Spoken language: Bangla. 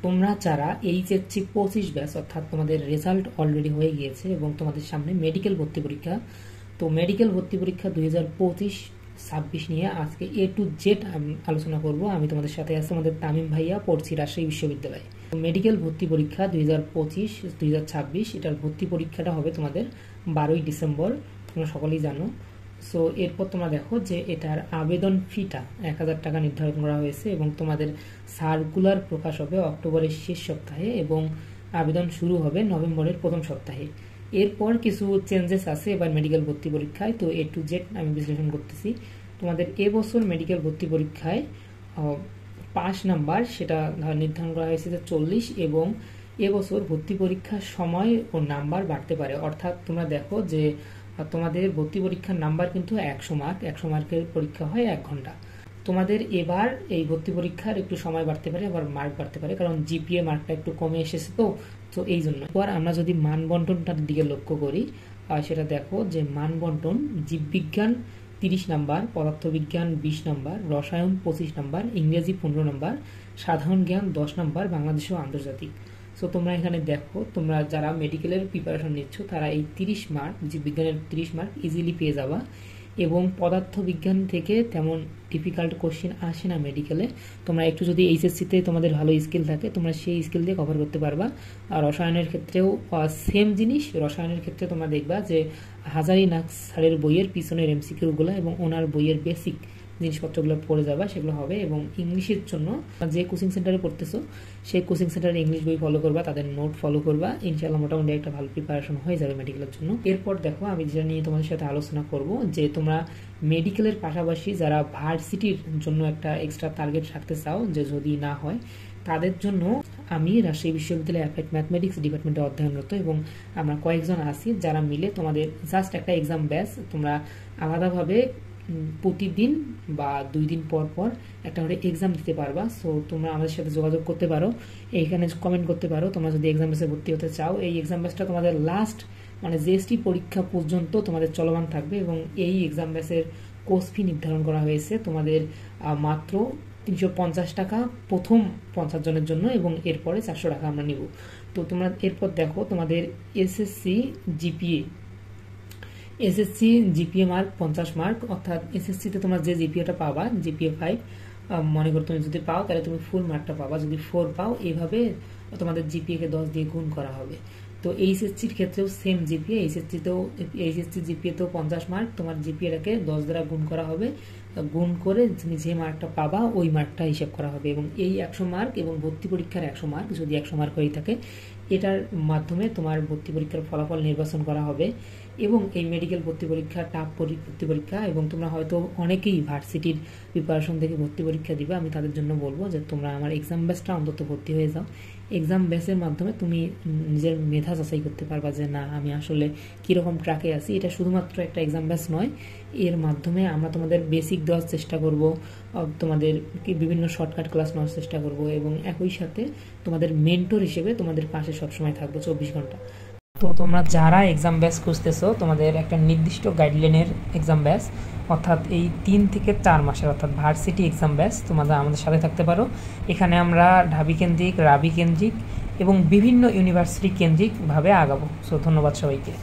তোমরা যারা এইচএসসি 25 ব্যাচ অর্থাৎ তোমাদের রেজাল্ট অলরেডি হয়ে গিয়েছে এবং তোমাদের সামনে মেডিকেল ভর্তি পরীক্ষা, তো মেডিকেল ভর্তি পরীক্ষা 2025-26 নিয়ে আজকে A to Z আলোচনা করব। আমি তোমাদের সাথে আছি আমাদের তামিম ভাইয়া, পড়ছি রাজশাহী বিশ্ববিদ্যালয়ে। মেডিকেল ভর্তি পরীক্ষা 2025-2026 এটার ভর্তি পরীক্ষাটা হবে তোমাদের 12ই ডিসেম্বর, তোমরা সকলেই জানো। সো এরপর তোমরা দেখো যে এটার আবেদন ফিটা 1000 টাকা নির্ধারণ করা হয়েছে এবং তোমাদের সার্কুলার প্রকাশ হবে অক্টোবরের শেষ সপ্তাহে এবং আবেদন শুরু হবে নভেম্বরের প্রথম সপ্তাহে। এরপর কিছু চেঞ্জেস আছে এবার মেডিকেল ভর্তি পরীক্ষায়, তো A to Z আমি বিশ্লেষণ করতেছি। তোমাদের এবছর মেডিকেল ভর্তি পরীক্ষায় পাস নাম্বার সেটা নির্ধারণ করা হয়েছে যে 40 এবং এবছর ভর্তি পরীক্ষার সময় ও নাম্বার বাড়তে পারে। অর্থাৎ তোমরা দেখো যে তোমাদের ভর্তি পরীক্ষার নাম্বার কিন্তু 100 মার্ক, 100 মার্কের পরীক্ষা হয় 1 ঘন্টা। তোমাদের এবার এই ভর্তি পরীক্ষার একটু সময় বাড়তে পারে, আবার মার্ক বাড়তে পারে, কারণ জিপিএ মার্কটা একটু কমে এসেছে, তো এই জন্য। এবার আমরা যদি মান বন্টনটার দিকে লক্ষ্য করি, সেটা দেখো যে মান বন্টন জীববিজ্ঞান 30 নাম্বার, পদার্থবিজ্ঞান 20 নাম্বার, রসায়ন 25 নাম্বার, ইংরেজি 15 নাম্বার, সাধারণ জ্ঞান 10 নাম্বার, বাংলাদেশ ও আন্তর্জাতিক। সো তোমরা এখানে দেখো, তোমরা যারা মেডিকেলের প্রিপারেশন নিচ্ছ তারা এই 30 মার্ক জীববিজ্ঞানের 30 মার্ক ইজিলি পেয়ে যাবা। এবং পদার্থবিজ্ঞান থেকে তেমন ডিফিকাল্ট কোশ্চেন আসে না মেডিকেলে। তোমরা একটু যদি এইচএসসিতে তোমাদের ভালো স্কিল থাকে তোমরা সেই স্কিল দিয়ে কভার করতে পারবা। আর রসায়নের ক্ষেত্রেও সেম জিনিস। রসায়নের ক্ষেত্রে তোমরা দেখবা যে হাজারিনাগ স্যারের বইয়ের পিছনের এমসিকিউগুলো এবং ওনার বইয়ের বেসিক জিনিসপত্রগুলো পড়ে যাবা, সেগুলো হবে। এবং ইংলিশের জন্য যে কোচিং সেন্টারে পড়তেছো সেই কোচিং সেন্টারে ইংলিশ বই ফলো করবা, তাদের নোট ফলো করবা, ইনশাআল্লাহ মোটামুটি একটা ভালো প্রিপারেশন হয়ে যাবে মেডিকেলের জন্য। এরপর দেখো আমি যেটা নিয়ে তোমাদের সাথে আলোচনা করব যে তোমরা মেডিকেলের পাশাপাশি যারা ভার্সিটির জন্য একটা এক্সট্রা টার্গেট রাখতে চাও যে যদি না হয়, তাদের জন্য আমি রাজশাহী বিশ্ববিদ্যালয়ে অ্যাপ্লাইড ম্যাথমেটিক্স ডিপার্টমেন্টে অধ্যয়নরত এবং আমরা কয়েকজন আছি যারা মিলে তোমাদের জাস্ট একটা এক্সাম ব্যাচ, তোমরা আলাদাভাবে প্রতিদিন বা 2 দিন পর পর একটা করে এক্সাম দিতে পারবা। সো তোমরা আমাদের সাথে যোগাযোগ করতে পারো, এইখানে কমেন্ট করতে পারো তোমরা যদি এক্সাম ব্যাচে ভর্তি হতে চাও। এই এক্সাম ব্যাচটা তোমাদের লাস্ট মানে জিএসটি পরীক্ষা পর্যন্ত তোমাদের চলমান থাকবে এবং এই এক্সাম ব্যাচের কোর্স ফি নির্ধারণ করা হয়েছে তোমাদের মাত্র 350 টাকা প্রথম 50 জনের জন্য এবং এরপরে 400 টাকা আমরা নিব। তো তোমরা এরপর দেখো তোমাদের এসএসসি জিপিএ মার্ক 50 মার্ক, অর্থাৎ এসএসসিতে তোমরা যে জিপিএটা পাবা জিপিএ 5 মনে করো তুমি যদি পাও তাহলে তুমি ফুল মার্কটা পাবা, যদি 4 পাও এইভাবে তোমাদের জিপিএ কে 10 দিয়ে গুণ করা হবে। তো এইচএসসির ক্ষেত্রেও সেম জিপিএ, এইচএসসি জিপিএতেও 50 মার্ক, তোমার জিপিএটাকে 10 দ্বারা গুণ করা হবে, গুণ করে তুমি যে মার্কটা পাবা ওই মার্কটা হিসাব করা হবে। এবং এই 100 মার্ক এবং ভর্তি পরীক্ষার 100 মার্ক যদি 100 মার্ক হয়ে থাকে, এটার মাধ্যমে তোমার ভর্তি পরীক্ষার ফলাফল নির্বাচন করা হবে। এবং এই মেডিকেল ভর্তি পরীক্ষা টাফ ভর্তি পরীক্ষা এবং তোমরা হয়তো অনেকেই ভার্সিটির প্রিপারেশন থেকে ভর্তি পরীক্ষা দিবে, আমি তাদের জন্য বলবো যে তোমরা আমার এক্সাম ব্যাচটা অন্তত ভর্তি হয়ে যাও। এক্সাম ব্যাচের মাধ্যমে তুমি নিজের মেধা যাচাই করতে পারবা যে না আমি আসলে কীরকম ট্র্যাকে আছি। এটা শুধুমাত্র একটা এক্সাম ব্যাচ নয়, এর মাধ্যমে আমরা তোমাদের বেসিক দেওয়ার চেষ্টা করব, তোমাদের বিভিন্ন শর্টকাট ক্লাস নেওয়ার চেষ্টা করব এবং একই সাথে তোমাদের মেন্টর হিসেবে তোমাদের পাশে সবসময় থাকবো 24 ঘন্টা। তো তোমরা যারা এক্সাম ব্যাচ খুঁজতেছো তোমাদের একটা নির্দিষ্ট গাইডলাইনের এক্সাম ব্যাচ, অর্থাৎ এই 3 থেকে 4 মাসের অর্থাৎ ভার্সিটি এক্সাম ব্যাচ, তোমরা আমাদের সাথে থাকতে পারো। এখানে আমরা ঢাবি কেন্দ্রিক, রাবি কেন্দ্রিক এবং বিভিন্ন ইউনিভার্সিটি কেন্দ্রিকভাবে আগাবো। সো ধন্যবাদ সবাইকে।